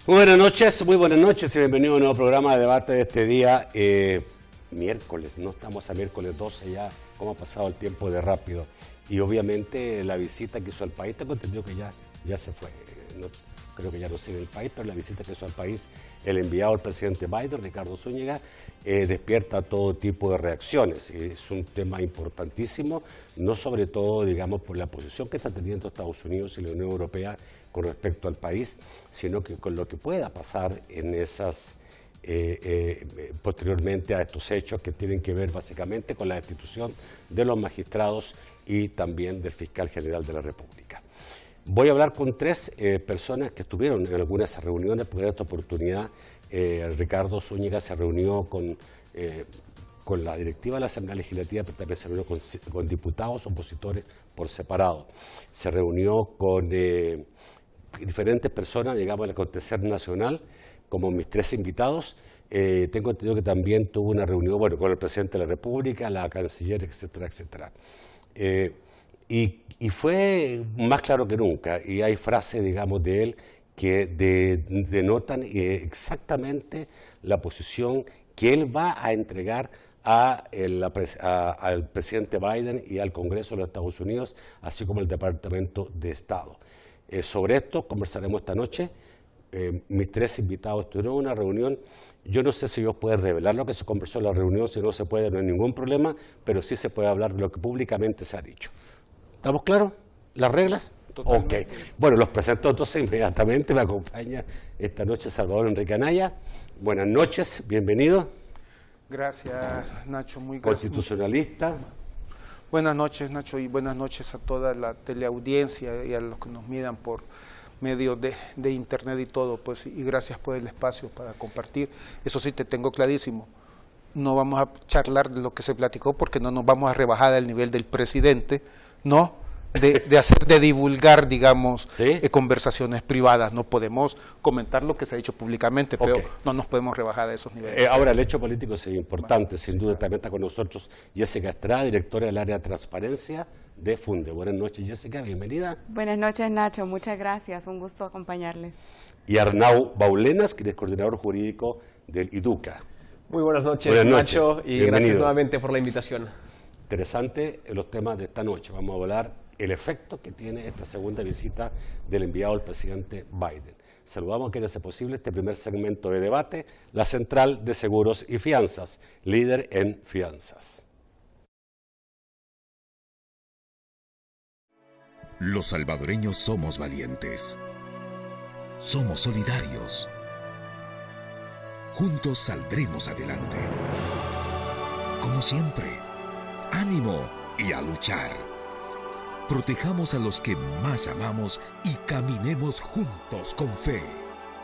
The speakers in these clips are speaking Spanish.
Muy buenas noches y bienvenido a un nuevo programa de debate de este día, miércoles, no estamos a miércoles 12 ya, cómo ha pasado el tiempo de rápido. Y obviamente la visita que hizo al país, tengo entendido que ya se fue, no, creo que ya no sigue el país, pero la visita que hizo al país el enviado del presidente Biden, Ricardo Zúñiga, despierta todo tipo de reacciones. Es un tema importantísimo, no sobre todo, digamos, por la posición que está teniendo Estados Unidos y la Unión Europea con respecto al país, sino que con lo que pueda pasar en esas, posteriormente a estos hechos que tienen que ver básicamente con la destitución de los magistrados y también del fiscal general de la República. Voy a hablar con tres personas que estuvieron en algunas reuniones, porque en esta oportunidad Ricardo Zúñiga se reunió con la directiva de la Asamblea Legislativa, pero también se reunió con diputados opositores por separado. Se reunió con diferentes personas, digamos, al acontecer nacional, como mis tres invitados. Tengo entendido que también tuvo una reunión, bueno, con el presidente de la República, la canciller, etcétera, etcétera. Y fue más claro que nunca, y hay frases, digamos, de él que denotan exactamente la posición que él va a entregar al presidente Biden y al Congreso de los Estados Unidos, así como al Departamento de Estado. Sobre esto conversaremos esta noche. Mis tres invitados tuvieron una reunión. Yo no sé si ellos pueden revelar lo que se conversó en la reunión. Si no se puede, no hay ningún problema, pero sí se puede hablar de lo que públicamente se ha dicho. ¿Estamos claros? ¿Las reglas? Totalmente. Ok. Bueno, los presento entonces inmediatamente. Me acompaña esta noche Salvador Enrique Anaya. Buenas noches, bienvenido. Gracias, Nacho. Muy gracias. Constitucionalista. Buenas noches, Nacho, y buenas noches a toda la teleaudiencia y a los que nos miran por medio de internet y todo, pues, y gracias por el espacio para compartir. Eso sí, te tengo clarísimo, no vamos a charlar de lo que se platicó porque no nos vamos a rebajar al nivel del presidente, ¿no? De divulgar, digamos, ¿sí? Conversaciones privadas. No podemos comentar lo que se ha dicho públicamente, pero no nos podemos rebajar a esos niveles. Ahora, el hecho político es importante, bueno, sin duda. Claro. También está con nosotros Jessica Estrada, directora del área de transparencia de Funde. Buenas noches, Jessica, bienvenida. Buenas noches, Nacho, muchas gracias, un gusto acompañarles. Y Arnau Baulenas, que es coordinador jurídico del IDUCA. Muy buenas noches, Nacho, y gracias nuevamente por la invitación. Interesante los temas de esta noche. Vamos a hablar el efecto que tiene esta segunda visita del enviado del presidente Biden. Saludamos a quien hace posible este primer segmento de debate, la Central de Seguros y Fianzas, líder en fianzas. Los salvadoreños somos valientes. Somos solidarios. Juntos saldremos adelante. Como siempre, ánimo y a luchar. Protejamos a los que más amamos y caminemos juntos con fe,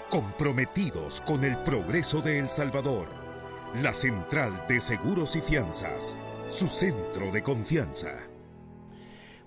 comprometidos con el progreso de El Salvador. La Central de Seguros y Fianzas, su centro de confianza.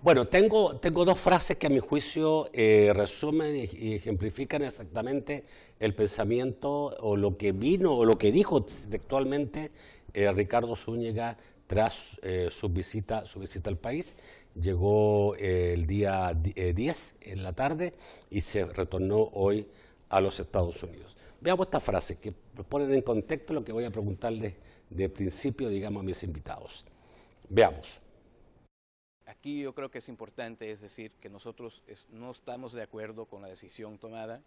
Bueno, tengo dos frases que a mi juicio resumen y ejemplifican exactamente el pensamiento o lo que vino o lo que dijo textualmente Ricardo Zúñiga tras su visita al país. Llegó el día 10 en la tarde y se retornó hoy a los Estados Unidos. Veamos esta frase que ponen en contexto lo que voy a preguntarles de principio, digamos, a mis invitados. Veamos. Aquí yo creo que es importante, es decir, que nosotros no estamos de acuerdo con la decisión tomada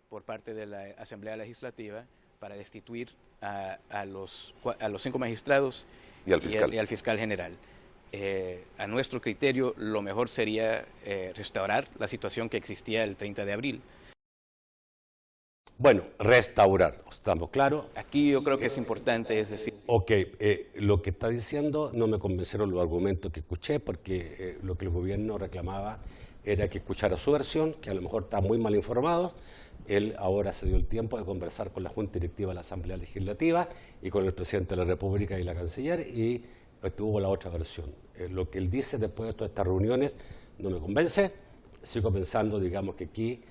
por parte de la Asamblea Legislativa para destituir a los 5 magistrados y al fiscal general. A nuestro criterio, lo mejor sería restaurar la situación que existía el 30 de abril. Bueno, restaurar, ¿estamos claros? Aquí yo creo que es importante, es decir... Ok, lo que está diciendo no me convencieron los argumentos que escuché, porque lo que el gobierno reclamaba era que escuchara su versión, que a lo mejor está muy mal informado. Él ahora se dio el tiempo de conversar con la Junta Directiva de la Asamblea Legislativa y con el presidente de la República y la canciller, y tuvo la otra versión. Lo que él dice después de todas estas reuniones no me convence. Sigo pensando, digamos, que aquí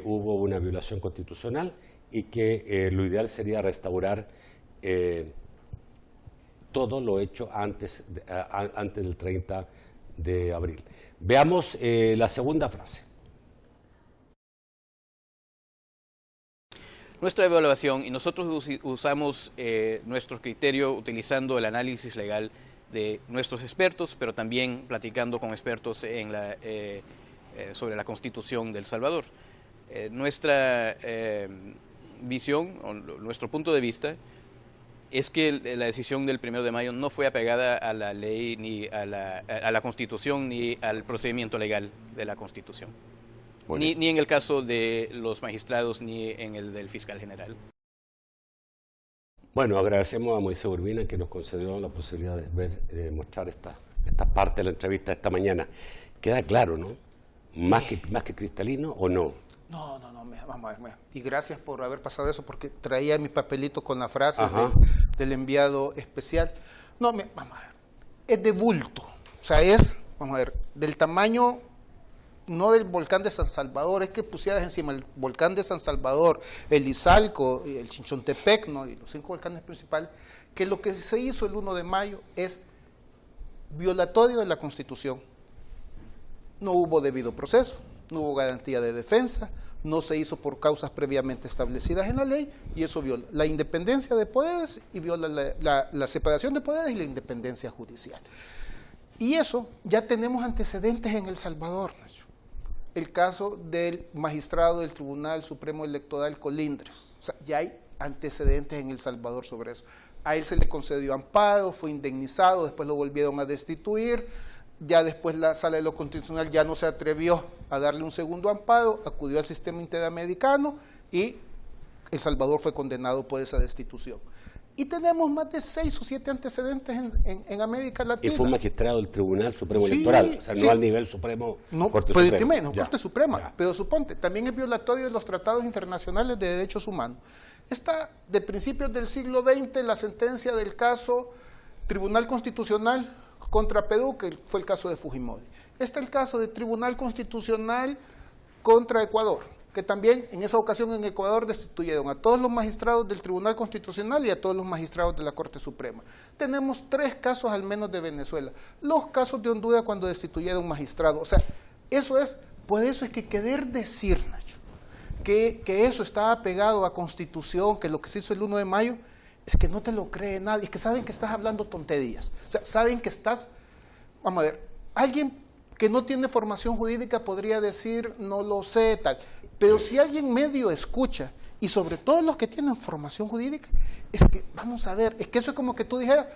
hubo una violación constitucional y que lo ideal sería restaurar todo lo hecho antes del 30 de abril. Veamos la segunda frase. nuestra evaluación, y nosotros usamos nuestro criterio utilizando el análisis legal de nuestros expertos, pero también platicando con expertos sobre la Constitución de El Salvador. Nuestra visión, o nuestro punto de vista, es que la decisión del 1 de mayo no fue apegada a la ley, ni a la Constitución, ni al procedimiento legal de la Constitución. Ni en el caso de los magistrados, ni en el del fiscal general. Bueno, agradecemos a Moisés Urbina que nos concedió la posibilidad de mostrar esta parte de la entrevista de esta mañana. Queda claro, ¿no? ¿Más que cristalino o no? No, vamos a ver. Y gracias por haber pasado eso, porque traía mi papelito con la frase del enviado especial. No, vamos a ver. Es de bulto. O sea, vamos a ver, del tamaño, no del volcán de San Salvador, es que pusieras encima el volcán de San Salvador, el Izalco, el Chinchontepec, ¿no? Y los 5 volcanes principales, que lo que se hizo el 1 de mayo es violatorio de la Constitución. No hubo debido proceso, no hubo garantía de defensa, no se hizo por causas previamente establecidas en la ley, y eso viola la independencia de poderes y viola la separación de poderes y la independencia judicial. Y eso ya tenemos antecedentes en El Salvador, Nacho. El caso del magistrado del Tribunal Supremo Electoral Colindres. O sea, ya hay antecedentes en El Salvador sobre eso. A él se le concedió amparo, fue indemnizado, después lo volvieron a destituir. Ya después la Sala de lo Constitucional ya no se atrevió a darle un segundo amparo, acudió al sistema interamericano y El Salvador fue condenado por esa destitución. Y tenemos más de 6 o 7 antecedentes en América Latina. Y fue un magistrado del Tribunal Supremo Electoral, o sea, no al nivel Supremo, Corte Suprema. Corte Suprema, pero suponte, también es violatorio de los tratados internacionales de derechos humanos. Está de principios del siglo XX la sentencia del caso Tribunal Constitucional contra Perú, que fue el caso de Fujimori. Está el caso de Tribunal Constitucional contra Ecuador, que también en esa ocasión en Ecuador destituyeron a todos los magistrados del Tribunal Constitucional y a todos los magistrados de la Corte Suprema. Tenemos 3 casos al menos de Venezuela. Los casos de Honduras cuando destituyeron magistrados. O sea, eso es, por eso es que querer decir, Nacho, que eso estaba pegado a Constitución, que lo que se hizo el 1 de mayo, es que no te lo cree nadie, es que saben que estás hablando tonterías. O sea, saben que estás, vamos a ver, alguien que no tiene formación jurídica podría decir, no lo sé, tal. Pero si alguien medio escucha, y sobre todo los que tienen formación jurídica, es que, vamos a ver, es que eso es como que tú dijeras,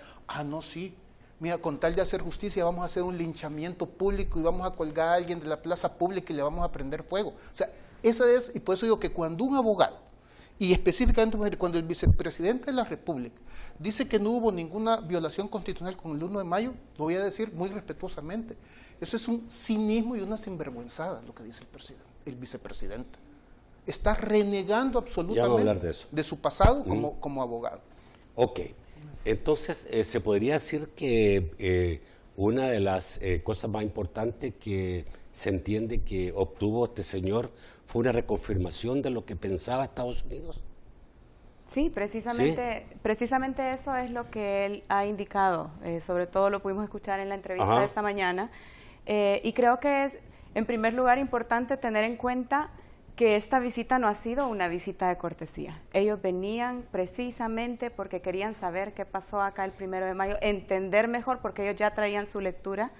no, sí, mira, con tal de hacer justicia vamos a hacer un linchamiento público y vamos a colgar a alguien de la plaza pública y le vamos a prender fuego. O sea, eso es, y por eso digo que cuando un abogado, y específicamente cuando el vicepresidente de la República dice que no hubo ninguna violación constitucional con el 1 de mayo, lo voy a decir muy respetuosamente. Eso es un cinismo y una sinvergüenzada lo que dice el vicepresidente. Está renegando absolutamente de su pasado como abogado. Ok, entonces se podría decir que una de las cosas más importantes que se entiende que obtuvo este señor fue una reconfirmación de lo que pensaba Estados Unidos. Sí, precisamente eso es lo que él ha indicado. Sobre todo lo pudimos escuchar en la entrevista de esta mañana. Y creo que es, en primer lugar, importante tener en cuenta que esta visita no ha sido una visita de cortesía. Ellos venían precisamente porque querían saber qué pasó acá el 1 de mayo, entender mejor, porque ellos ya traían su lectura,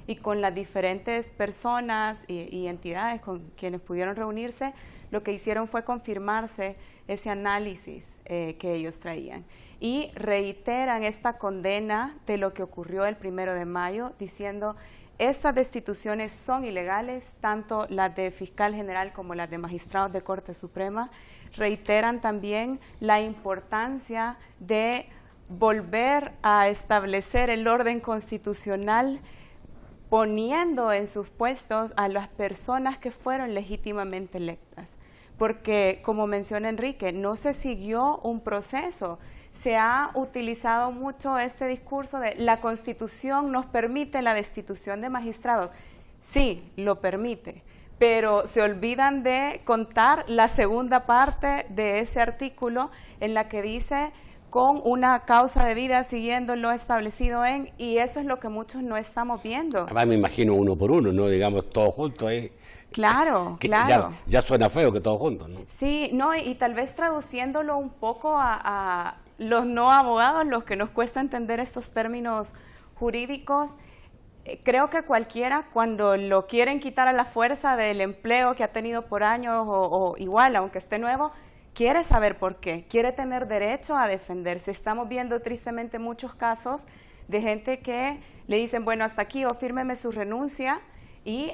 y con las diferentes personas y entidades con quienes pudieron reunirse, lo que hicieron fue confirmarse ese análisis que ellos traían. Y reiteran esta condena de lo que ocurrió el 1 de mayo, diciendo estas destituciones son ilegales, tanto las de fiscal general como las de magistrados de Corte Suprema. Reiteran también la importancia de volver a establecer el orden constitucional, poniendo en sus puestos a las personas que fueron legítimamente electas. Porque, como menciona Enrique, no se siguió un proceso. Se ha utilizado mucho este discurso de la Constitución nos permite la destitución de magistrados. Sí, lo permite, pero se olvidan de contar la segunda parte de ese artículo en la que dice con una causa de vida siguiendo lo establecido y eso es lo que muchos no estamos viendo. Además me imagino uno por uno, no digamos todos juntos, Claro, claro. Ya suena feo que todos juntos, ¿no? Sí, no, y tal vez traduciéndolo un poco a los no abogados, los que nos cuesta entender estos términos jurídicos, creo que cualquiera, cuando lo quieren quitar a la fuerza del empleo que ha tenido por años o igual, aunque esté nuevo, quiere saber por qué, quiere tener derecho a defenderse. Estamos viendo tristemente muchos casos de gente que le dicen, bueno, hasta aquí o fírmeme su renuncia, y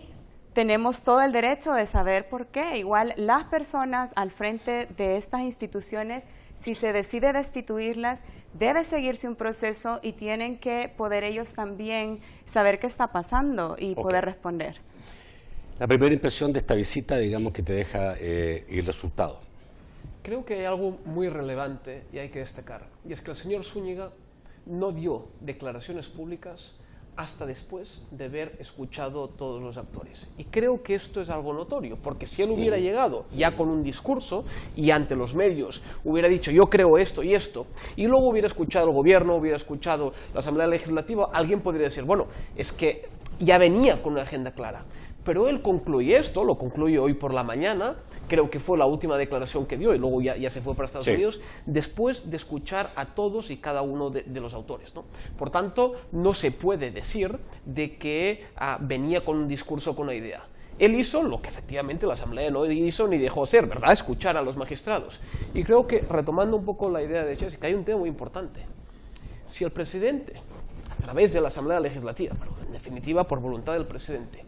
tenemos todo el derecho de saber por qué. Igual las personas al frente de estas instituciones, si se decide destituirlas, debe seguirse un proceso y tienen que poder ellos también saber qué está pasando y poder responder. La primera impresión de esta visita, digamos, que te deja el resultado. Creo que hay algo muy relevante y hay que destacar, y es que el señor Zúñiga no dio declaraciones públicas hasta después de haber escuchado todos los actores. Y creo que esto es algo notorio, porque si él hubiera llegado ya con un discurso y ante los medios hubiera dicho yo creo esto, y luego hubiera escuchado el gobierno, hubiera escuchado la Asamblea Legislativa, alguien podría decir, bueno, es que ya venía con una agenda clara. Pero él concluye esto, lo concluye hoy por la mañana, creo que fue la última declaración que dio y luego ya se fue para Estados Unidos, después de escuchar a todos y cada uno de los autores, ¿no? Por tanto, no se puede decir de que venía con un discurso, con una idea. Él hizo lo que efectivamente la Asamblea no hizo ni dejó ser, ¿verdad? Escuchar a los magistrados. Y creo que, retomando un poco la idea de Jessica, hay un tema muy importante. Si el presidente, a través de la Asamblea Legislativa, pero en definitiva por voluntad del presidente,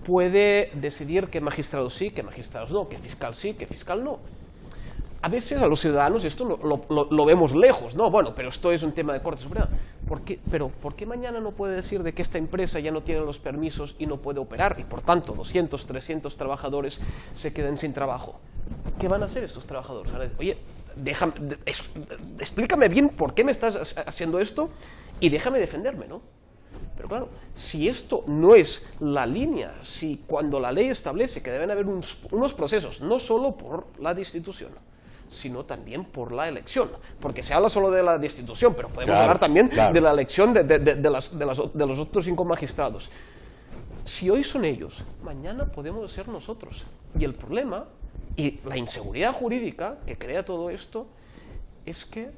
puede decidir qué magistrados sí, qué magistrados no, qué fiscal sí, qué fiscal no. A veces a los ciudadanos esto lo vemos lejos, ¿no? Bueno, pero esto es un tema de Corte Suprema. ¿Por qué mañana no puede decir de que esta empresa ya no tiene los permisos y no puede operar? Y por tanto 200, 300 trabajadores se queden sin trabajo. ¿Qué van a hacer estos trabajadores? Oye, explícame bien por qué me estás haciendo esto y déjame defenderme, ¿no? Pero claro, si esto no es la línea, si cuando la ley establece que deben haber unos procesos, no solo por la destitución, sino también por la elección, porque se habla solo de la destitución, pero podemos hablar también de la elección de los otros 5 magistrados. Si hoy son ellos, mañana podemos ser nosotros. Y el problema, y la inseguridad jurídica que crea todo esto, es que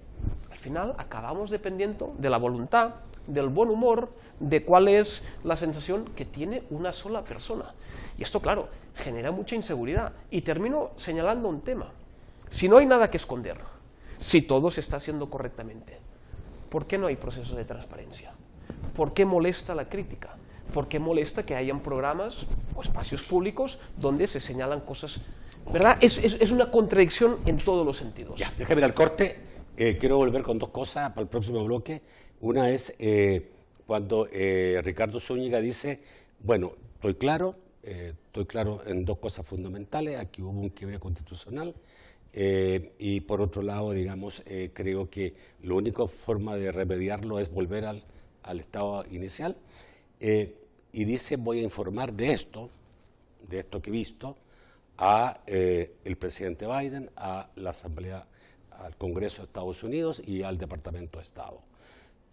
al final acabamos dependiendo de la voluntad, del buen humor, de cuál es la sensación que tiene una sola persona. Y esto, claro, genera mucha inseguridad. Y termino señalando un tema. Si no hay nada que esconder, si todo se está haciendo correctamente, ¿por qué no hay procesos de transparencia? ¿Por qué molesta la crítica? ¿Por qué molesta que hayan programas o espacios públicos donde se señalan cosas? ¿Verdad? Es una contradicción en todos los sentidos. Ya, déjame ir al corte. Quiero volver con 2 cosas para el próximo bloque. Una es cuando Ricardo Zúñiga dice, bueno, estoy claro en 2 cosas fundamentales, aquí hubo un quiebre constitucional, y por otro lado, digamos, creo que la única forma de remediarlo es volver al estado inicial, y dice, voy a informar de esto que he visto, a el presidente Biden, a la Asamblea, al Congreso de Estados Unidos y al Departamento de Estado.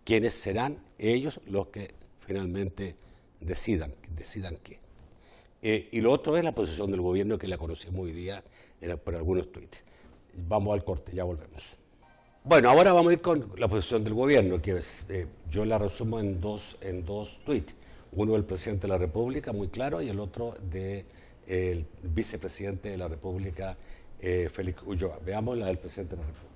¿Quiénes serán ellos los que finalmente decidan qué? Y lo otro es la posición del gobierno, que la conocimos hoy día por algunos tweets. Vamos al corte, ya volvemos. Bueno, ahora vamos a ir con la posición del gobierno, que es, yo la resumo en dos tweets. Uno del presidente de la República, muy claro, y el otro del vicepresidente de la República, Félix Ulloa. Veamos la del presidente de la República.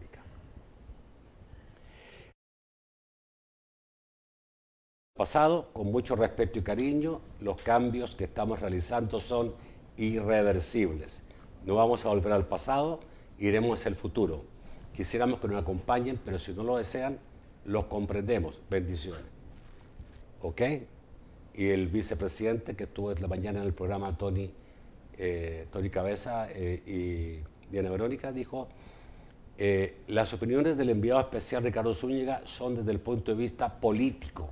Pasado, con mucho respeto y cariño, los cambios que estamos realizando son irreversibles. No vamos a volver al pasado, iremos hacia el futuro. Quisiéramos que nos acompañen, pero si no lo desean, los comprendemos. Bendiciones. ¿Ok? Y el vicepresidente, que estuvo esta mañana en el programa Tony Cabeza y Diana Verónica, dijo, las opiniones del enviado especial Ricardo Zúñiga son desde el punto de vista político,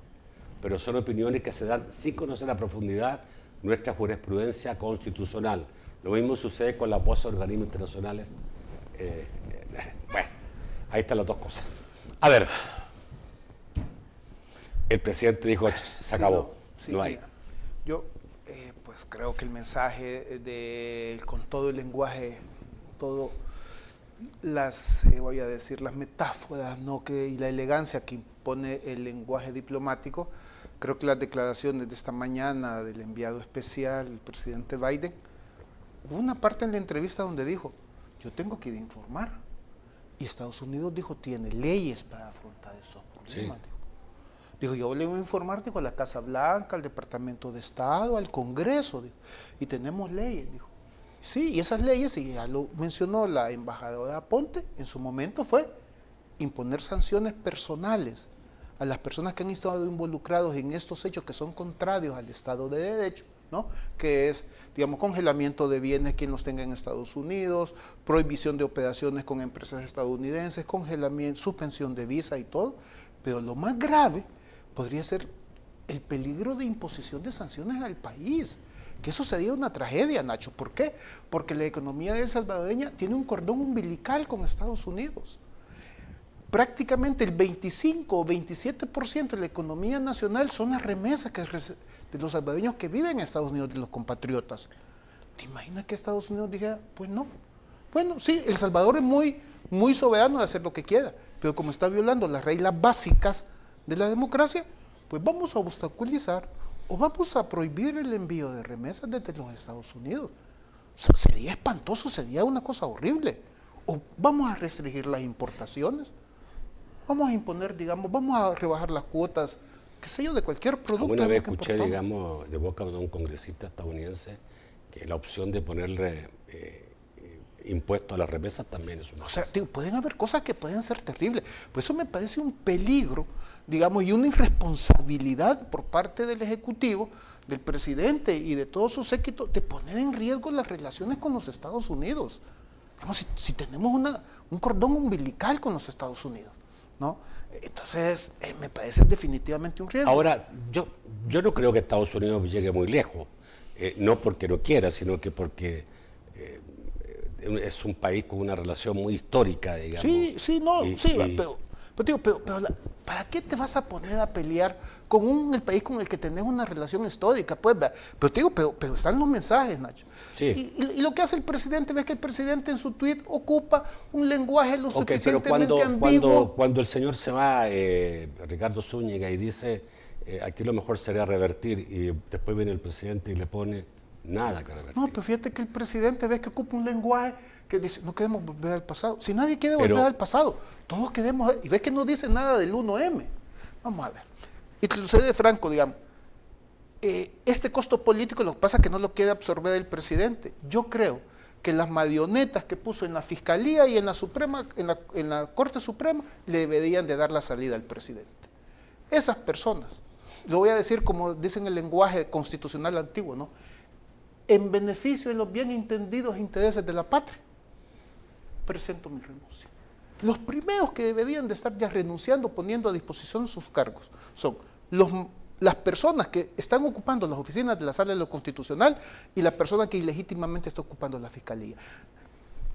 pero son opiniones que se dan sin conocer a profundidad nuestra jurisprudencia constitucional. Lo mismo sucede con las voces de organismos internacionales. Bueno, ahí están las 2 cosas. A ver, el presidente dijo, se acabó, no hay. Yo, pues pues creo que el mensaje con todo el lenguaje, todo voy a decir, las metáforas, ¿no? Y la elegancia que impone el lenguaje diplomático, creo que las declaraciones de esta mañana del enviado especial, el presidente Biden, hubo una parte en la entrevista donde dijo, yo tengo que ir a informar, y Estados Unidos dijo, tiene leyes para afrontar estos problemas. Sí. Dijo, yo le voy a informar, dijo, a la Casa Blanca, al Departamento de Estado, al Congreso, dijo, y tenemos leyes, dijo. Sí, y esas leyes, y ya lo mencionó la embajadora Ponte, en su momento fue imponer sanciones personales a las personas que han estado involucrados en estos hechos que son contrarios al Estado de Derecho, ¿no? Que es, digamos, congelamiento de bienes quien los tenga en Estados Unidos, prohibición de operaciones con empresas estadounidenses, congelamiento, suspensión de visa y todo, pero lo más grave podría ser el peligro de imposición de sanciones al país, que eso sería una tragedia, Nacho. ¿Por qué? Porque la economía de El salvadoreña tiene un cordón umbilical con Estados Unidos. Prácticamente el 25 o 27% de la economía nacional son las remesas de los salvadoreños que viven en Estados Unidos, de los compatriotas. ¿Te imaginas que Estados Unidos dijera, pues no? Bueno, sí, El Salvador es muy soberano de hacer lo que quiera, pero como está violando las reglas básicas de la democracia, pues vamos a obstaculizar o vamos a prohibir el envío de remesas desde los Estados Unidos. O sea, sería espantoso, sería una cosa horrible. O vamos a restringir las importaciones, vamos a imponer, digamos, vamos a rebajar las cuotas, qué sé yo, de cualquier producto. Alguna vez escuché, digamos, de boca de un congresista estadounidense que la opción de ponerle impuesto a las remesas también es una cosa. O sea, digo, pueden haber cosas que pueden ser terribles. Pues eso me parece un peligro, digamos, y una irresponsabilidad por parte del Ejecutivo, del presidente y de todo su séquito, de poner en riesgo las relaciones con los Estados Unidos. Digamos, si tenemos un cordón umbilical con los Estados Unidos, ¿no? Entonces, me parece definitivamente un riesgo. Ahora, yo no creo que Estados Unidos llegue muy lejos, no porque no quiera, sino que porque es un país con una relación muy histórica, digamos. Pero ¿para qué te vas a poner a pelear con el país con el que tenés una relación histórica? Pues, pero están los mensajes, Nacho. Sí. Y lo que hace el presidente, ves que el presidente en su tuit ocupa un lenguaje lo suficientemente pero ambiguo. Cuando el señor se va, Ricardo Zúñiga, y dice, aquí lo mejor sería revertir, y después viene el presidente y le pone nada que revertir. No, pero fíjate que el presidente ves que ocupa un lenguaje que dice, no queremos volver al pasado. Si nadie quiere volver al pasado, todos queremos, y ves que no dice nada del 1M. Vamos a ver. Y te lo sé de franco, digamos, este costo político lo que pasa es que no lo quiere absorber el presidente. Yo creo que las marionetas que puso en la Fiscalía y en la Suprema, en la Corte Suprema, le deberían de dar la salida al presidente. Esas personas, lo voy a decir como dicen el lenguaje constitucional antiguo, ¿no? En beneficio de los bien entendidos intereses de la patria, presento mi renuncia. Los primeros que deberían de estar ya renunciando, poniendo a disposición sus cargos, son las personas que están ocupando las oficinas de la Sala de lo Constitucional y la persona que ilegítimamente está ocupando la Fiscalía.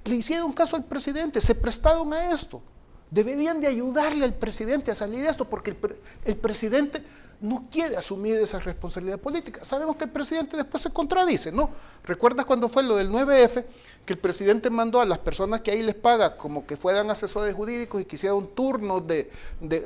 Le hicieron caso al presidente, se prestaron a esto. Deberían de ayudarle al presidente a salir de esto, porque el presidente no quiere asumir esa responsabilidad política. Sabemos que el presidente después se contradice, ¿no? ¿Recuerdas cuando fue lo del 9F? Que el presidente mandó a las personas que ahí les paga como que fueran asesores jurídicos y que hicieran turnos de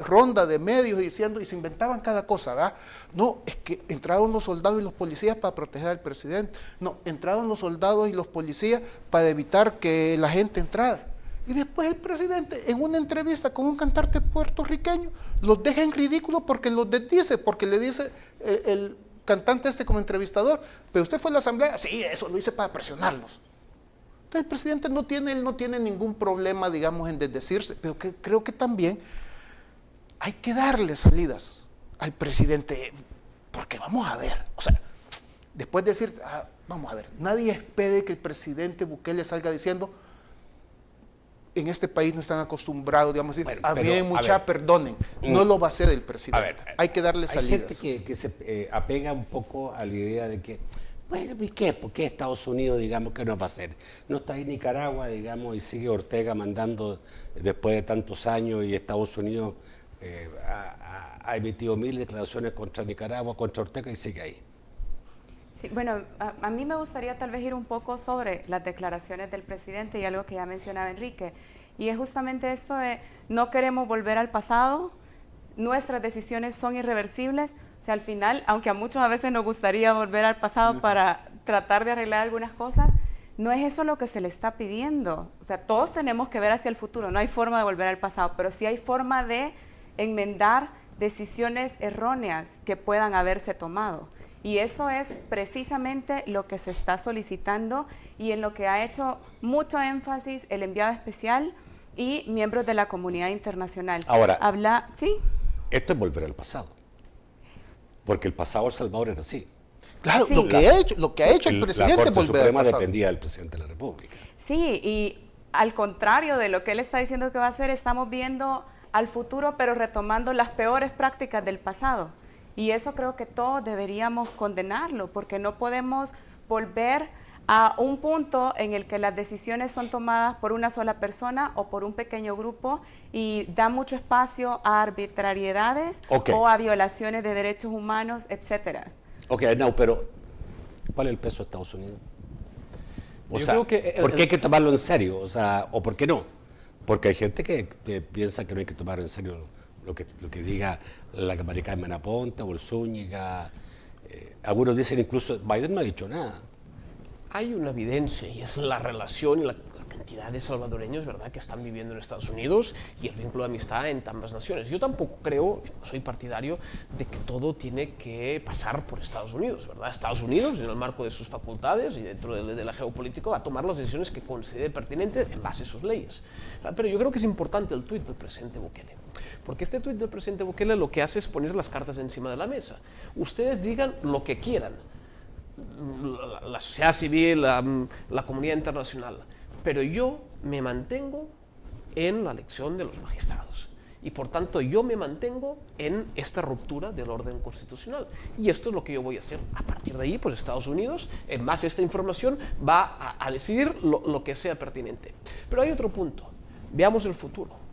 ronda de medios y se inventaban cada cosa, ¿verdad? No, es que entraron los soldados y los policías para proteger al presidente. No, entraron los soldados y los policías para evitar que la gente entrara. Y después el presidente, en una entrevista con un cantante puertorriqueño, los deja en ridículo porque los desdice, porque le dice el cantante como entrevistador, pero usted fue a la asamblea, sí, eso lo hice para presionarlos. Entonces el presidente no tiene ningún problema, digamos, en desdecirse, pero creo que también hay que darle salidas al presidente, porque vamos a ver, o sea, después de decir, vamos a ver, nadie espere que el presidente Bukele salga diciendo, en este país no están acostumbrados, digamos, a bien mucha, perdonen. No lo va a hacer el presidente. Hay que darle salidas. Hay gente que se apega un poco a la idea de que, bueno, ¿y qué? ¿Por qué Estados Unidos, digamos, qué nos va a hacer? No está ahí Nicaragua, digamos, y sigue Ortega mandando después de tantos años, y Estados Unidos ha emitido 1000 declaraciones contra Nicaragua, contra Ortega, y sigue ahí. Sí, bueno, a mí me gustaría tal vez ir un poco sobre las declaraciones del presidente y algo que ya mencionaba Enrique, y es justamente esto de no queremos volver al pasado, nuestras decisiones son irreversibles. O sea, al final, aunque a muchos a veces nos gustaría volver al pasado para tratar de arreglar algunas cosas, no es eso lo que se le está pidiendo. O sea, todos tenemos que ver hacia el futuro, no hay forma de volver al pasado, pero sí hay forma de enmendar decisiones erróneas que puedan haberse tomado. Y eso es precisamente lo que se está solicitando y en lo que ha hecho mucho énfasis el enviado especial y miembros de la comunidad internacional. Ahora, ¿sí? Esto es volver al pasado, porque el pasado de El Salvador era así. Claro, Sí. lo que ha hecho el presidente La es Corte volver al Suprema pasado. dependía del presidente de la República. Sí, y al contrario de lo que él está diciendo que va a hacer, estamos viendo al futuro, pero retomando las peores prácticas del pasado. Y eso creo que todos deberíamos condenarlo, porque no podemos volver a un punto en el que las decisiones son tomadas por una sola persona o por un pequeño grupo y da mucho espacio a arbitrariedades o a violaciones de derechos humanos, etcétera. Ok, no, pero ¿cuál es el peso de Estados Unidos? O Yo sea, creo que ¿por qué hay que tomarlo en serio? O sea, ¿o por qué no? Porque hay gente que piensa que no hay que tomar en serio lo que diga la camaricana Menaponte o el Zúñiga. Algunos dicen incluso, Biden no ha dicho nada. Hay una evidencia y es la relación y la cantidad de salvadoreños, ¿verdad?, que están viviendo en Estados Unidos y el vínculo de amistad en ambas naciones. Yo tampoco creo, no soy partidario de que todo tiene que pasar por Estados Unidos, ¿verdad? Estados Unidos, en el marco de sus facultades y dentro de la geopolítica, va a tomar las decisiones que considere pertinentes en base a sus leyes. Pero yo creo que es importante el tuit del presidente Bukele, porque este tuit del presidente Bukele lo que hace es poner las cartas encima de la mesa. Ustedes digan lo que quieran, la sociedad civil, la comunidad internacional, pero yo me mantengo en la elección de los magistrados y por tanto yo me mantengo en esta ruptura del orden constitucional y esto es lo que yo voy a hacer. A partir de ahí, pues Estados Unidos, en base a esta información, va a decidir lo que sea pertinente. Pero hay otro punto, veamos el futuro.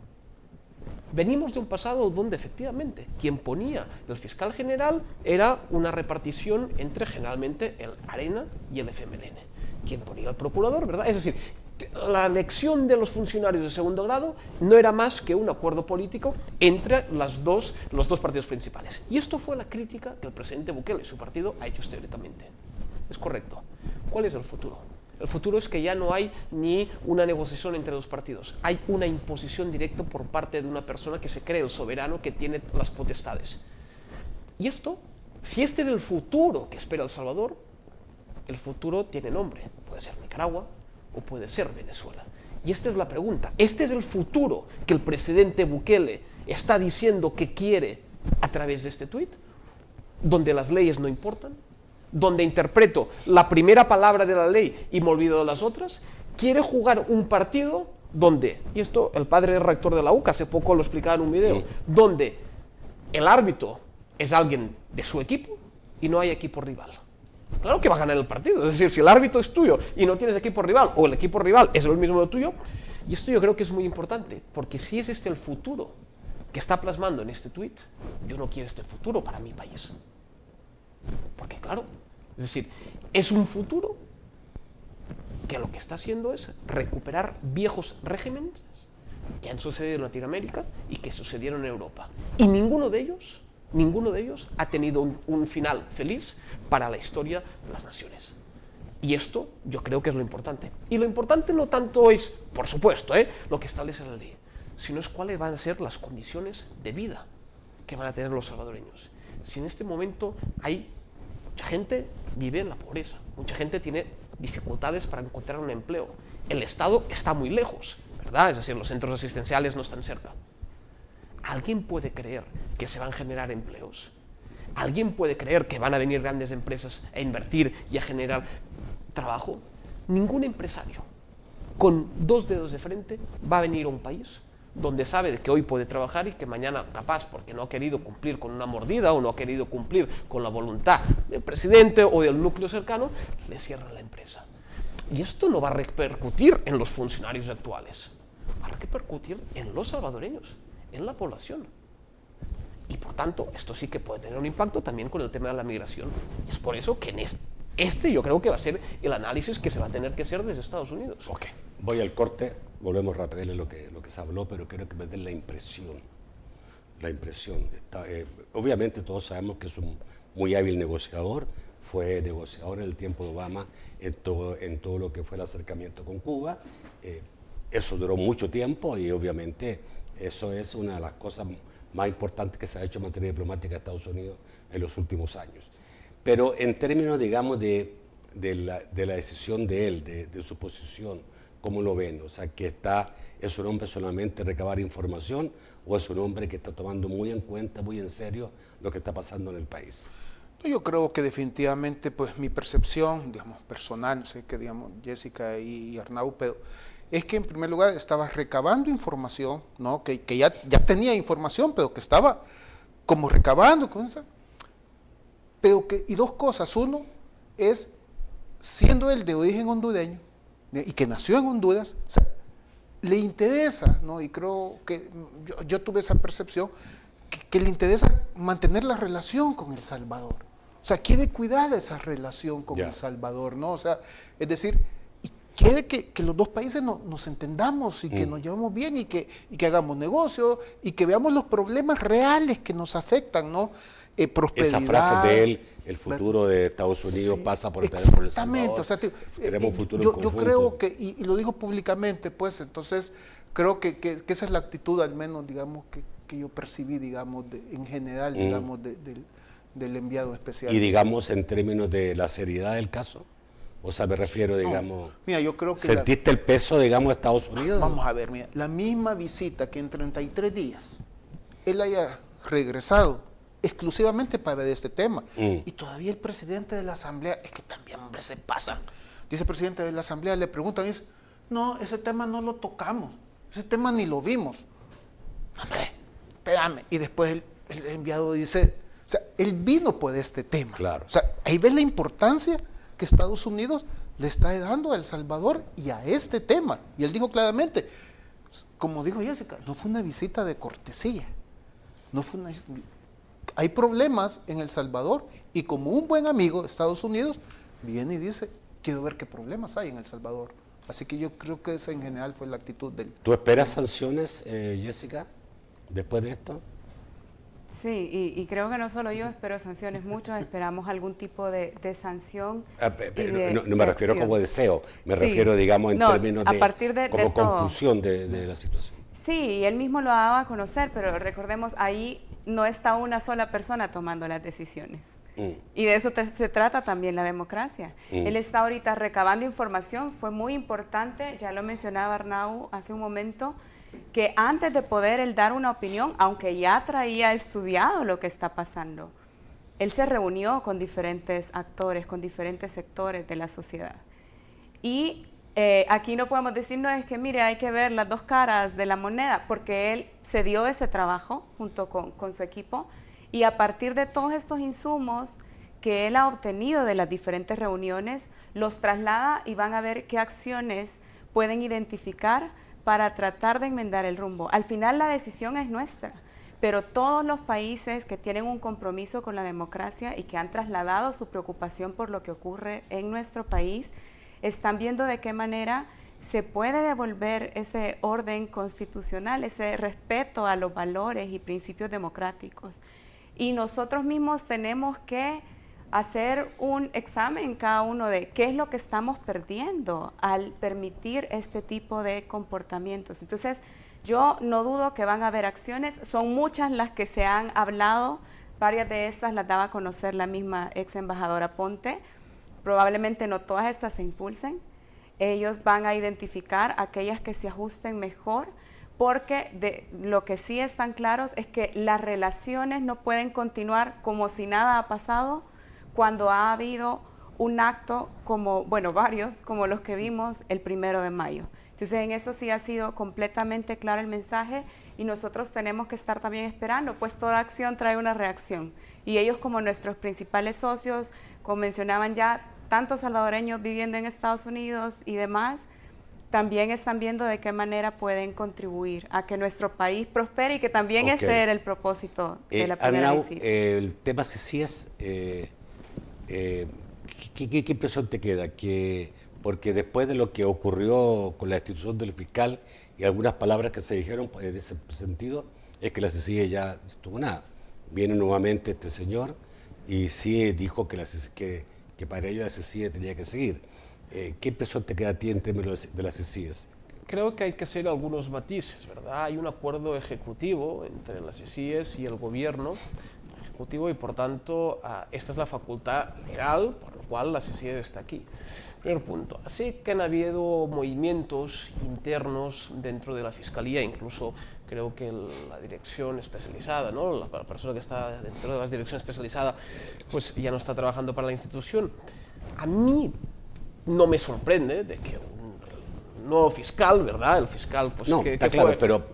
Venimos de un pasado donde efectivamente quien ponía el fiscal general era una repartición entre generalmente el ARENA y el FMLN. Quien ponía el procurador, ¿verdad? Es decir, la elección de los funcionarios de segundo grado no era más que un acuerdo político entre los dos partidos principales. Y esto fue la crítica que el presidente Bukele y su partido ha hecho históricamente. Es correcto. ¿Cuál es el futuro? El futuro es que ya no hay ni una negociación entre los partidos, hay una imposición directa por parte de una persona que se cree el soberano, que tiene las potestades. Y esto, si este es el futuro que espera El Salvador, el futuro tiene nombre, puede ser Nicaragua o puede ser Venezuela. Y esta es la pregunta, ¿este es el futuro que el presidente Bukele está diciendo que quiere a través de este tuit? ¿Donde las leyes no importan? ¿Donde interpreto la primera palabra de la ley y me olvido de las otras? ¿Quiere jugar un partido donde, y esto el padre rector de la UCA hace poco lo explicaba en un video, donde el árbitro es alguien de su equipo y no hay equipo rival? Claro que va a ganar el partido, es decir, si el árbitro es tuyo y no tienes equipo rival, o el equipo rival es el mismo de tuyo, y esto yo creo que es muy importante, porque si es este el futuro que está plasmando en este tuit, yo no quiero este futuro para mi país. Porque claro, es decir, es un futuro que lo que está haciendo es recuperar viejos regímenes que han sucedido en Latinoamérica y que sucedieron en Europa. Y ninguno de ellos ha tenido un final feliz para la historia de las naciones. Y esto yo creo que es lo importante. Y lo importante no tanto es, por supuesto, lo que establece la ley, sino es cuáles van a ser las condiciones de vida que van a tener los salvadoreños. Si en este momento hay mucha gente vive en la pobreza, mucha gente tiene dificultades para encontrar un empleo, el Estado está muy lejos, ¿verdad? Es decir, los centros asistenciales no están cerca. ¿Alguien puede creer que se van a generar empleos? ¿Alguien puede creer que van a venir grandes empresas a invertir y a generar trabajo? Ningún empresario con dos dedos de frente va a venir a un país donde sabe que hoy puede trabajar y que mañana, capaz, porque no ha querido cumplir con una mordida o no ha querido cumplir con la voluntad del presidente o del núcleo cercano, le cierran la empresa. Y esto no va a repercutir en los funcionarios actuales, va a repercutir en los salvadoreños, en la población. Y por tanto, esto sí que puede tener un impacto también con el tema de la migración. Y es por eso que Yo creo que va a ser el análisis que se va a tener que hacer desde Estados Unidos. Ok, voy al corte, volvemos rápido a lo que se habló, pero quiero que me den la impresión. Obviamente todos sabemos que es un muy hábil negociador, fue negociador en el tiempo de Obama en todo lo que fue el acercamiento con Cuba. Eso duró mucho tiempo y obviamente eso es una de las cosas más importantes que se ha hecho en materia diplomática de Estados Unidos en los últimos años. Pero en términos, digamos, de la decisión de él, de su posición, ¿cómo lo ven? O sea, ¿es un hombre solamente recabar información o es un hombre que está tomando muy en cuenta, muy en serio lo que está pasando en el país? Yo creo que definitivamente, pues mi percepción, digamos, personal, no sé qué, digamos, Jessica y Arnau, pero es que en primer lugar estaba recabando información, ¿no? Que ya tenía información, pero que estaba como recabando, pero y dos cosas. Uno es, siendo él de origen hondureño y que nació en Honduras, o sea, le interesa, ¿no? Y creo que yo tuve esa percepción, que le interesa mantener la relación con El Salvador. O sea, quiere cuidar esa relación con El Salvador, ¿no? O sea, es decir, y quiere que los dos países nos entendamos y que nos llevemos bien y que hagamos negocio y que veamos los problemas reales que nos afectan, ¿no? Prosperidad. Esa frase de él, el futuro de Estados Unidos pasa por El Salvador. Exactamente, o sea, queremos un futuro yo creo que, y lo digo públicamente, pues, entonces, creo que esa es la actitud, al menos, digamos, que yo percibí, digamos, en general, digamos, del enviado especial. Y digamos, en términos de la seriedad del caso, o sea, me refiero, digamos, mira, yo creo que ¿sentiste el peso, digamos, de Estados Unidos? Vamos a ver, mira, la misma visita que en 33 días él haya regresado exclusivamente para ver este tema, y todavía el presidente de la Asamblea, es que también, hombre, se pasan. Dice el presidente de la Asamblea, le preguntan, y dice, no, ese tema no lo tocamos, ese tema ni lo vimos. Hombre, espérame. Y después el enviado dice, o sea, él vino por este tema. Claro. O sea, ahí ves la importancia que Estados Unidos le está dando a El Salvador y a este tema. Y él dijo claramente, como dijo Jessica, no fue una visita de cortesía. No fue hay problemas en El Salvador y como un buen amigo de Estados Unidos viene y dice, quiero ver qué problemas hay en El Salvador. Así que yo creo que esa en general fue la actitud del... ¿Tú esperas sanciones, Jessica, después de esto? Sí, y creo que no solo yo espero sanciones, muchos esperamos algún tipo de sanción. No me refiero como deseo, me refiero, digamos, en términos de como conclusión de la situación. Sí, y él mismo lo ha dado a conocer, pero recordemos, ahí no está una sola persona tomando las decisiones. Y de eso se trata también la democracia. Él está ahorita recabando información, fue muy importante, ya lo mencionaba Arnau hace un momento, que antes de poder él dar una opinión, aunque ya traía estudiado lo que está pasando, él se reunió con diferentes actores, con diferentes sectores de la sociedad. Y aquí no podemos decir, no, es que mire, hay que ver las dos caras de la moneda, porque él se dio ese trabajo junto con su equipo, y a partir de todos estos insumos que él ha obtenido de las diferentes reuniones, los traslada y van a ver qué acciones pueden identificar para tratar de enmendar el rumbo. Al final la decisión es nuestra, pero todos los países que tienen un compromiso con la democracia y que han trasladado su preocupación por lo que ocurre en nuestro país, están viendo de qué manera se puede devolver ese orden constitucional, ese respeto a los valores y principios democráticos. Y nosotros mismos tenemos que hacer un examen cada uno de qué es lo que estamos perdiendo al permitir este tipo de comportamientos. Entonces, yo no dudo que van a haber acciones, son muchas las que se han hablado, varias de estas las daba a conocer la misma ex embajadora Ponte, probablemente no todas estas se impulsen, ellos van a identificar aquellas que se ajusten mejor, porque lo que sí están claros es que las relaciones no pueden continuar como si nada ha pasado cuando ha habido un acto como, bueno, varios, como los que vimos el 1 de mayo. Entonces, en eso sí ha sido completamente claro el mensaje y nosotros tenemos que estar también esperando, pues toda acción trae una reacción. Y ellos, como nuestros principales socios, como mencionaban ya, tantos salvadoreños viviendo en Estados Unidos y demás, también están viendo de qué manera pueden contribuir a que nuestro país prospere y que también ese era el propósito de la primera Arnau, visita. el tema CICIES, ¿Qué impresión te queda? Porque después de lo que ocurrió con la destitución del fiscal y algunas palabras que se dijeron en ese sentido, es que la CICIG ya no estuvo nada. Viene nuevamente este señor y sí dijo que para ello la CICIG tenía que seguir. ¿Qué impresión te queda a ti en términos de las CICIG? Creo que hay que hacer algunos matices, ¿verdad? Hay un acuerdo ejecutivo entre las CICIG y el gobierno ejecutivo y por tanto esta es la facultad legal por la cual la CICIG está aquí. Primer punto. Así que han habido movimientos internos dentro de la Fiscalía, incluso creo que la dirección especializada, ¿no? La persona que está dentro de la dirección especializada, pues ya no está trabajando para la institución. A mí no me sorprende de que un nuevo fiscal, ¿verdad? El fiscal, pues no, está claro, pero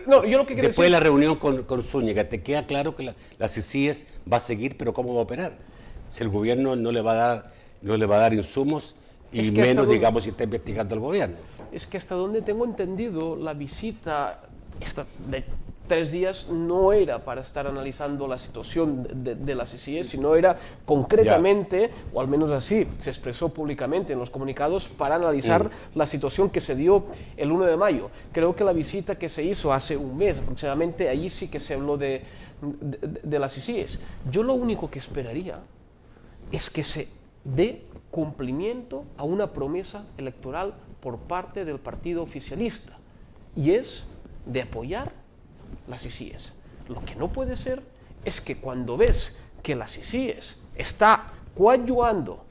no, yo lo que después de la reunión con Zúñiga, ¿te queda claro que la CICIG va a seguir, pero cómo va a operar? Si el gobierno no le va a dar insumos y menos, digamos, si está investigando el gobierno. Es que hasta donde tengo entendido, la visita de 3 días no era para estar analizando la situación de la CICIG, sino era concretamente, o al menos así se expresó públicamente en los comunicados, para analizar la situación que se dio el 1 de mayo. Creo que la visita que se hizo hace un mes aproximadamente, allí sí que se habló de las CICIG. Yo lo único que esperaría es que se dé cumplimiento a una promesa electoral por parte del partido oficialista, y es de apoyar las CICIG. Lo que no puede ser es que cuando ves que las CICIG está coadyuvando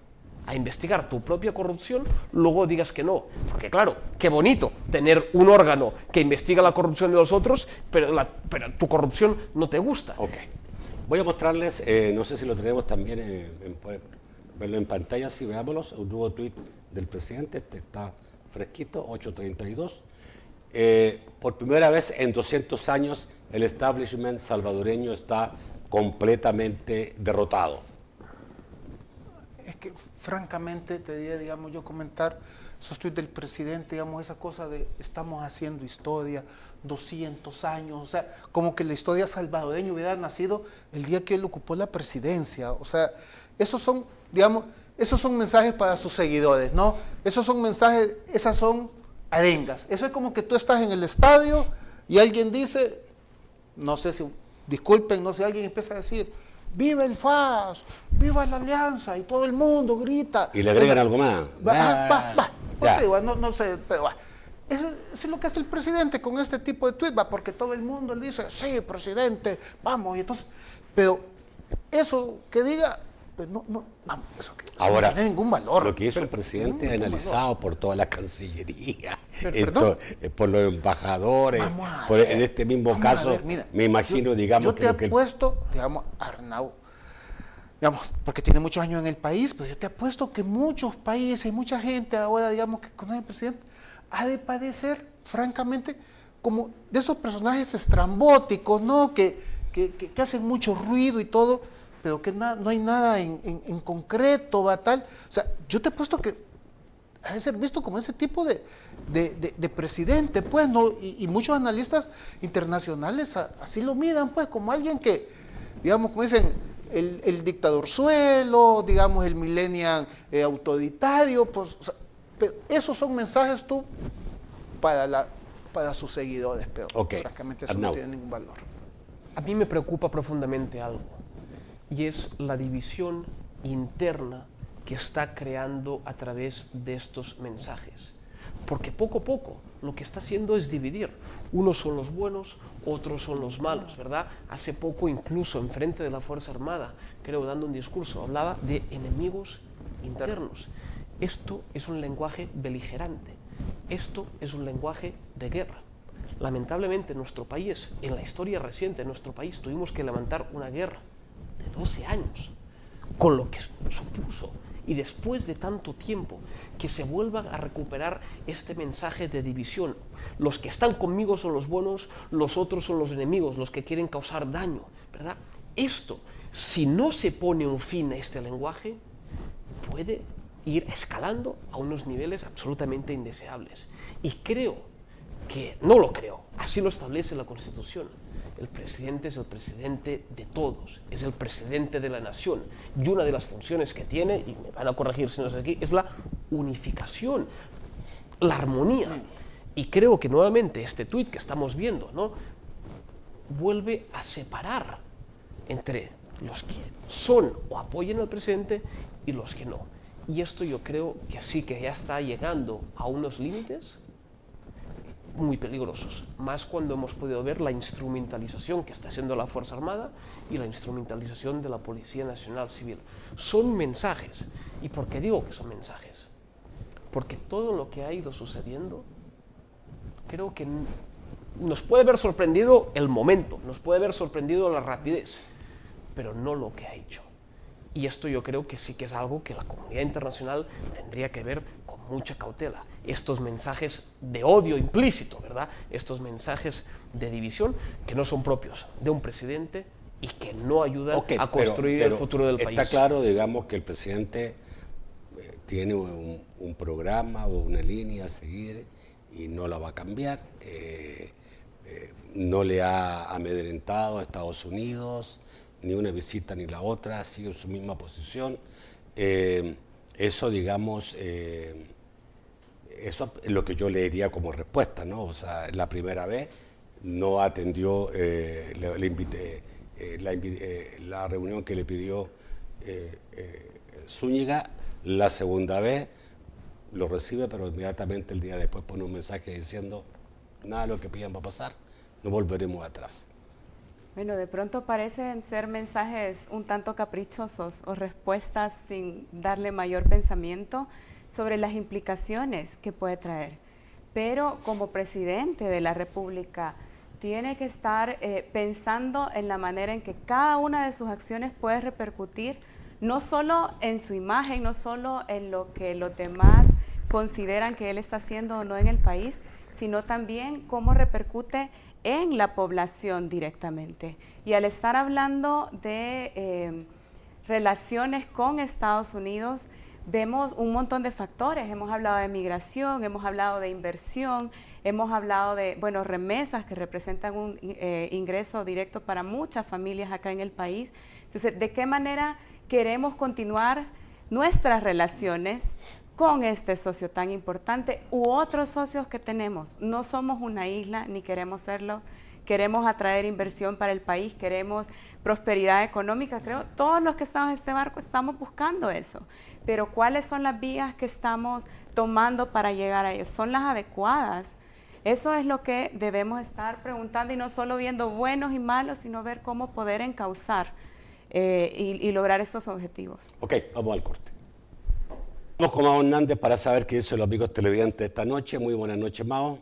a investigar tu propia corrupción, luego digas que no. Porque claro, qué bonito tener un órgano que investiga la corrupción de los otros, pero tu corrupción no te gusta. Ok. Voy a mostrarles, no sé si lo tenemos también, verlo en pantalla, si veámoslo, un nuevo tuit del presidente, este está fresquito, 8:32. Por primera vez en 200 años el establishment salvadoreño está completamente derrotado. Es que francamente te diría, digamos, yo comentar esos tuits del presidente, digamos, esa cosa de estamos haciendo historia, 200 años, o sea, como que la historia salvadoreña hubiera nacido el día que él ocupó la presidencia, o sea, esos son, digamos, esos son mensajes para sus seguidores, ¿no? Esos son mensajes, esas son arengas. Eso es como que tú estás en el estadio y alguien dice, no sé si, disculpen, no sé, alguien empieza a decir, ¡viva el FAS! ¡Viva la Alianza! Y todo el mundo grita. Y le agregan algo más. No sé, pero eso es lo que hace el presidente con este tipo de tweets, porque todo el mundo le dice, sí, presidente, vamos, y entonces, pero eso que diga, pues vamos, eso ahora, no tiene ningún valor. Lo que hizo el presidente es analizado por toda la Cancillería, por los embajadores, en este mismo caso, mira, me imagino, digamos... Yo te apuesto, digamos, Arnau, digamos, porque tiene muchos años en el país, pero yo te apuesto que muchos países, mucha gente ahora, digamos, que conoce al presidente, ha de padecer, francamente, como de esos personajes estrambóticos, ¿no? Que hacen mucho ruido y todo, pero que no hay nada en concreto, ¿va? Tal. O sea, yo te he puesto que ha de ser visto como ese tipo de presidente, pues, ¿no? Y muchos analistas internacionales así lo miran, pues, como alguien que, digamos, como dicen, el dictador suelo, digamos, el millennial autoritario, pues, o sea, pero esos son mensajes tú para sus seguidores, pero francamente eso no tiene ningún valor. A mí me preocupa profundamente algo, y es la división interna que está creando a través de estos mensajes. Porque poco a poco lo que está haciendo es dividir. Unos son los buenos, otros son los malos, ¿verdad? Hace poco, incluso enfrente de la Fuerza Armada, creo, dando un discurso, hablaba de enemigos internos. Esto es un lenguaje beligerante. Esto es un lenguaje de guerra. Lamentablemente en nuestro país, en la historia reciente de nuestro país, tuvimos que levantar una guerra de 12 años, con lo que supuso, y después de tanto tiempo, que se vuelva a recuperar este mensaje de división. Los que están conmigo son los buenos, los otros son los enemigos, los que quieren causar daño, ¿verdad? Esto, si no se pone un fin a este lenguaje, puede ir escalando a unos niveles absolutamente indeseables. Y creo que, no lo creo, Así lo establece la Constitución. El presidente es el presidente de todos, es el presidente de la nación. Y una de las funciones que tiene, y me van a corregir si no es aquí, es la unificación, la armonía. Y creo que nuevamente este tuit que estamos viendo, ¿no?, vuelve a separar entre los que son o apoyan al presidente y los que no. Y esto yo creo que sí que ya está llegando a unos límites muy peligrosos, más cuando hemos podido ver la instrumentalización que está haciendo la Fuerza Armada y la instrumentalización de la Policía Nacional Civil. Son mensajes. ¿Y por qué digo que son mensajes? Porque todo lo que ha ido sucediendo, creo que nos puede haber sorprendido el momento, nos puede haber sorprendido la rapidez, pero no lo que ha hecho. Y esto yo creo que sí que es algo que la comunidad internacional tendría que ver con mucha cautela. Estos mensajes de odio implícito, ¿verdad? Estos mensajes de división que no son propios de un presidente y que no ayudan a construir el futuro del país. Está claro, digamos, que el presidente tiene un programa o una línea a seguir y no la va a cambiar. No le ha amedrentado a Estados Unidos, ni una visita ni la otra, sigue en su misma posición. Eso, digamos, eso es lo que yo le diría como respuesta, ¿no? O sea, la primera vez no atendió la reunión que le pidió Zúñiga. La segunda vez lo recibe, pero inmediatamente el día después pone un mensaje diciendo: nada de lo que pidan va a pasar, no volveremos atrás. Bueno, de pronto parecen ser mensajes un tanto caprichosos o respuestas sin darle mayor pensamiento sobre las implicaciones que puede traer. Pero como presidente de la República tiene que estar pensando en la manera en que cada una de sus acciones puede repercutir no solo en su imagen, no solo en lo que los demás consideran que él está haciendo o no en el país, sino también cómo repercute en la población directamente. Y al estar hablando de relaciones con Estados Unidos, vemos un montón de factores. Hemos hablado de migración, hemos hablado de inversión, hemos hablado de, bueno, remesas que representan un ingreso directo para muchas familias acá en el país. Entonces, ¿de qué manera queremos continuar nuestras relaciones con este socio tan importante u otros socios que tenemos? No somos una isla, ni queremos serlo. Queremos atraer inversión para el país, queremos prosperidad económica. Creo todos los que estamos en este barco estamos buscando eso. Pero ¿cuáles son las vías que estamos tomando para llegar a ello? ¿Son las adecuadas? Eso es lo que debemos estar preguntando, y no solo viendo buenos y malos, sino ver cómo poder encauzar y lograr estos objetivos. Ok, vamos al corte. Vamos con Mao Hernández para saber qué dicen los amigos televidentes esta noche. Muy buenas noches, Mao.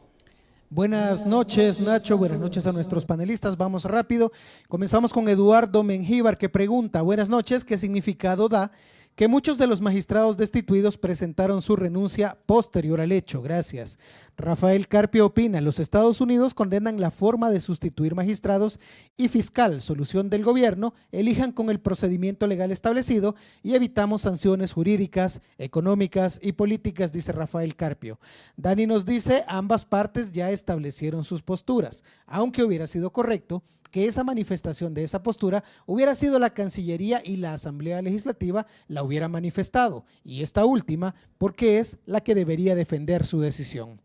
Buenas noches, Nacho. Buenas noches a nuestros panelistas. Vamos rápido. Comenzamos con Eduardo Mengíbar, que pregunta: buenas noches, ¿qué significado da que muchos de los magistrados destituidos presentaron su renuncia posterior al hecho? Gracias. Rafael Carpio opina: los Estados Unidos condenan la forma de sustituir magistrados y fiscal, solución del gobierno, elijan con el procedimiento legal establecido y evitamos sanciones jurídicas, económicas y políticas, dice Rafael Carpio. Dani nos dice: ambas partes ya establecieron sus posturas, aunque hubiera sido correcto que esa manifestación de esa postura hubiera sido la Cancillería y la Asamblea Legislativa la hubiera manifestado, y esta última porque es la que debería defender su decisión.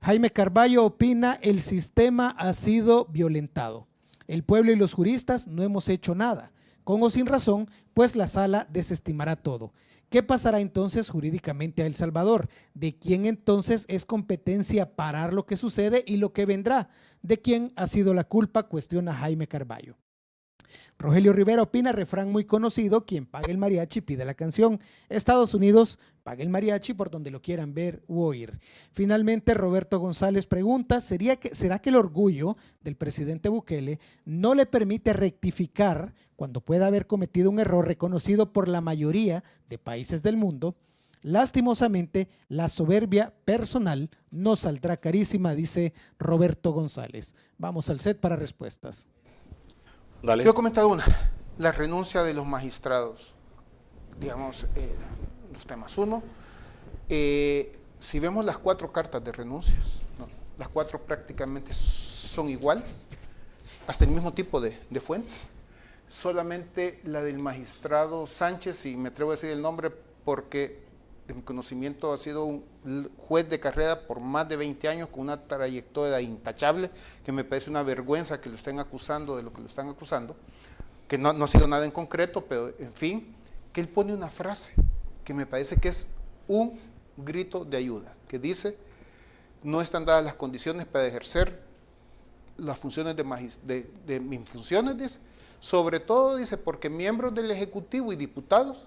Jaime Carballo opina: el sistema ha sido violentado. El pueblo y los juristas no hemos hecho nada, con o sin razón, pues la sala desestimará todo. ¿Qué pasará entonces jurídicamente a El Salvador? ¿De quién entonces es competencia parar lo que sucede y lo que vendrá? ¿De quién ha sido la culpa?, cuestiona Jaime Carballo. Rogelio Rivera opina: refrán muy conocido, quien paga el mariachi pide la canción. Estados Unidos paga el mariachi por donde lo quieran ver u oír. Finalmente, Roberto González pregunta: ¿será que el orgullo del presidente Bukele no le permite rectificar cuando pueda haber cometido un error reconocido por la mayoría de países del mundo? Lastimosamente, la soberbia personal nos saldrá carísima, dice Roberto González. Vamos al set para respuestas. Dale. Yo he comentado una, la renuncia de los magistrados, digamos, los temas. Uno, si vemos las 4 cartas de renuncias, ¿no?, las 4 prácticamente son iguales, hasta el mismo tipo de fuente. Solamente la del magistrado Sánchez, y me atrevo a decir el nombre porque en mi conocimiento ha sido un juez de carrera por más de 20 años con una trayectoria intachable, que me parece una vergüenza que lo estén acusando de lo que lo están acusando, que no ha sido nada en concreto, pero en fin, que él pone una frase que me parece que es un grito de ayuda, que dice: no están dadas las condiciones para ejercer las funciones de mis funciones, dice, sobre todo, dice, porque miembros del Ejecutivo y diputados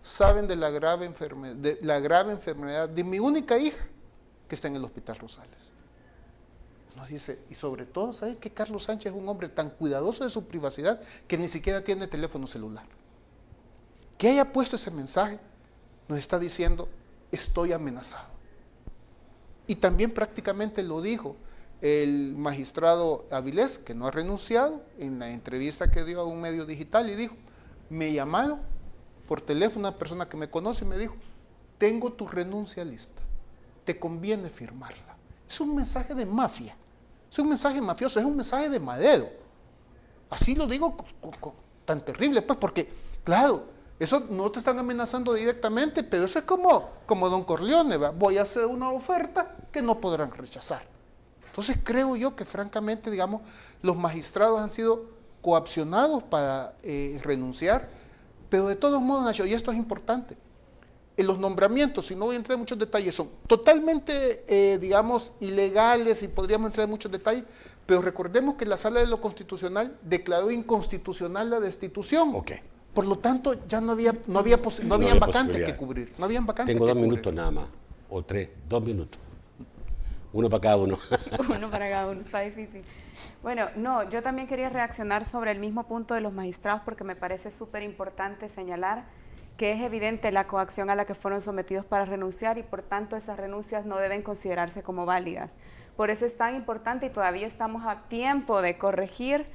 saben de la grave enfermedad de mi única hija que está en el Hospital Rosales. Nos dice, y sobre todo, ¿saben que Carlos Sánchez es un hombre tan cuidadoso de su privacidad que ni siquiera tiene teléfono celular? Que haya puesto ese mensaje nos está diciendo: estoy amenazado. Y también prácticamente lo dijo el magistrado Avilés, que no ha renunciado, en la entrevista que dio a un medio digital, y dijo: me llamaron por teléfono una persona que me conoce y me dijo: tengo tu renuncia lista, te conviene firmarla. Es un mensaje de mafia, es un mensaje mafioso, es un mensaje de Madero. Así lo digo tan terrible, pues, porque, claro, eso no te están amenazando directamente, pero eso es como Don Corleone, ¿va? Voy a hacer una oferta que no podrán rechazar. Entonces creo yo que francamente, digamos, los magistrados han sido coaccionados para renunciar, pero de todos modos, Nacho, y esto es importante, en los nombramientos, y no voy a entrar en muchos detalles, son totalmente, digamos, ilegales, y podríamos entrar en muchos detalles, pero recordemos que la Sala de lo Constitucional declaró inconstitucional la destitución. Okay. Por lo tanto, ya no había vacantes que cubrir. No habían vacantes. Tengo que 2 minutos nada más, o 3, 2 minutos. Uno para cada uno. Uno para cada uno, está difícil. Bueno, no, yo también quería reaccionar sobre el mismo punto de los magistrados, porque me parece súper importante señalar que es evidente la coacción a la que fueron sometidos para renunciar, y por tanto esas renuncias no deben considerarse como válidas. Por eso es tan importante, y todavía estamos a tiempo de corregir,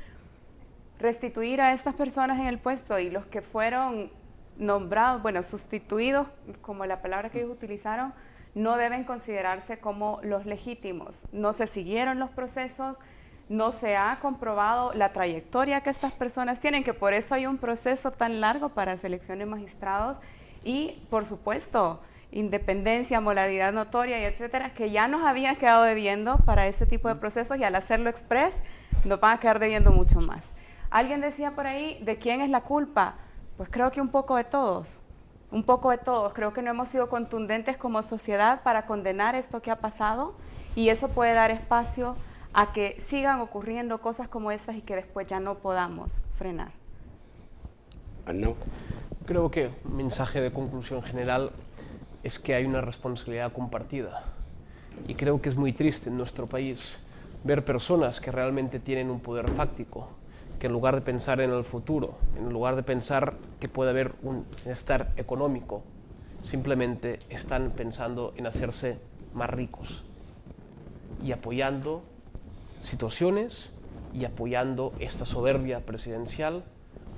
restituir a estas personas en el puesto, y los que fueron nombrados, bueno, sustituidos, como la palabra que ellos utilizaron, no deben considerarse como los legítimos. No se siguieron los procesos, no se ha comprobado la trayectoria que estas personas tienen, que por eso hay un proceso tan largo para selección de magistrados, y por supuesto independencia, moralidad notoria y etcétera, que ya nos habían quedado debiendo para ese tipo de procesos, y al hacerlo express nos van a quedar debiendo mucho más. Alguien decía por ahí, ¿de quién es la culpa? Pues creo que un poco de todos. Un poco de todos. Creo que no hemos sido contundentes como sociedad para condenar esto que ha pasado, y eso puede dar espacio a que sigan ocurriendo cosas como esas y que después ya no podamos frenar. No. Creo que un mensaje de conclusión general es que hay una responsabilidad compartida, y creo que es muy triste en nuestro país ver personas que realmente tienen un poder fáctico, que en lugar de pensar en el futuro, en lugar de pensar que puede haber un bienestar económico, simplemente están pensando en hacerse más ricos y apoyando situaciones y apoyando esta soberbia presidencial,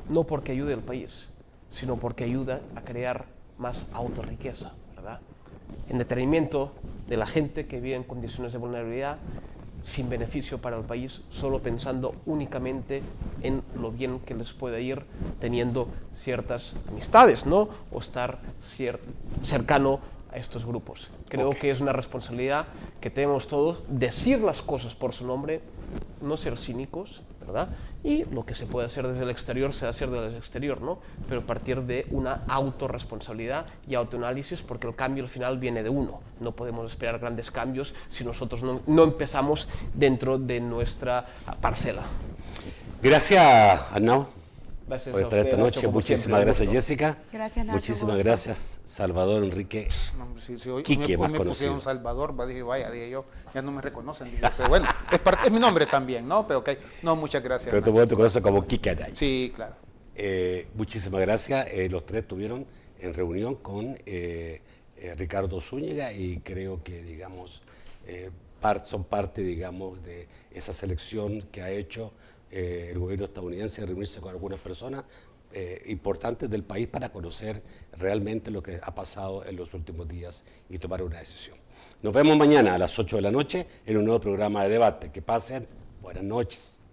no porque ayude al país, sino porque ayuda a crear más autorriqueza, ¿verdad? En detrimento de la gente que vive en condiciones de vulnerabilidad, sin beneficio para el país, solo pensando únicamente en lo bien que les puede ir teniendo ciertas amistades, ¿no? O estar cercano a estos grupos. Creo que es una responsabilidad que tenemos todos, decir las cosas por su nombre, no ser cínicos, ¿verdad? Y lo que se puede hacer desde el exterior se va a hacer desde el exterior, ¿no? Pero partir de una autorresponsabilidad y autoanálisis, porque el cambio al final viene de uno. No podemos esperar grandes cambios si nosotros no empezamos dentro de nuestra parcela. Gracias, Arnau, Gracias por a estar usted, esta noche. Nacho, como Muchísimas siempre, gracias, gusto. Jessica. Gracias, Nacho. Muchísimas gracias, Salvador Enrique. No, hombre, sí, hoy Quique, más me pusieron conocido. Salvador, dije, vaya, dije yo, ya no me reconocen, dije, pero bueno, es mi nombre también, ¿no? Pero ok, no, muchas gracias. Pero Nacho. te conoces como Quique Aray. Sí, claro. Muchísimas gracias. Los tres estuvieron en reunión con Ricardo Zúñiga, y creo que, digamos, son parte, digamos, de esa selección que ha hecho el gobierno estadounidense de reunirse con algunas personas importantes del país para conocer realmente lo que ha pasado en los últimos días y tomar una decisión. Nos vemos mañana a las 8 de la noche en un nuevo programa de debate. Que pasen Buenas noches.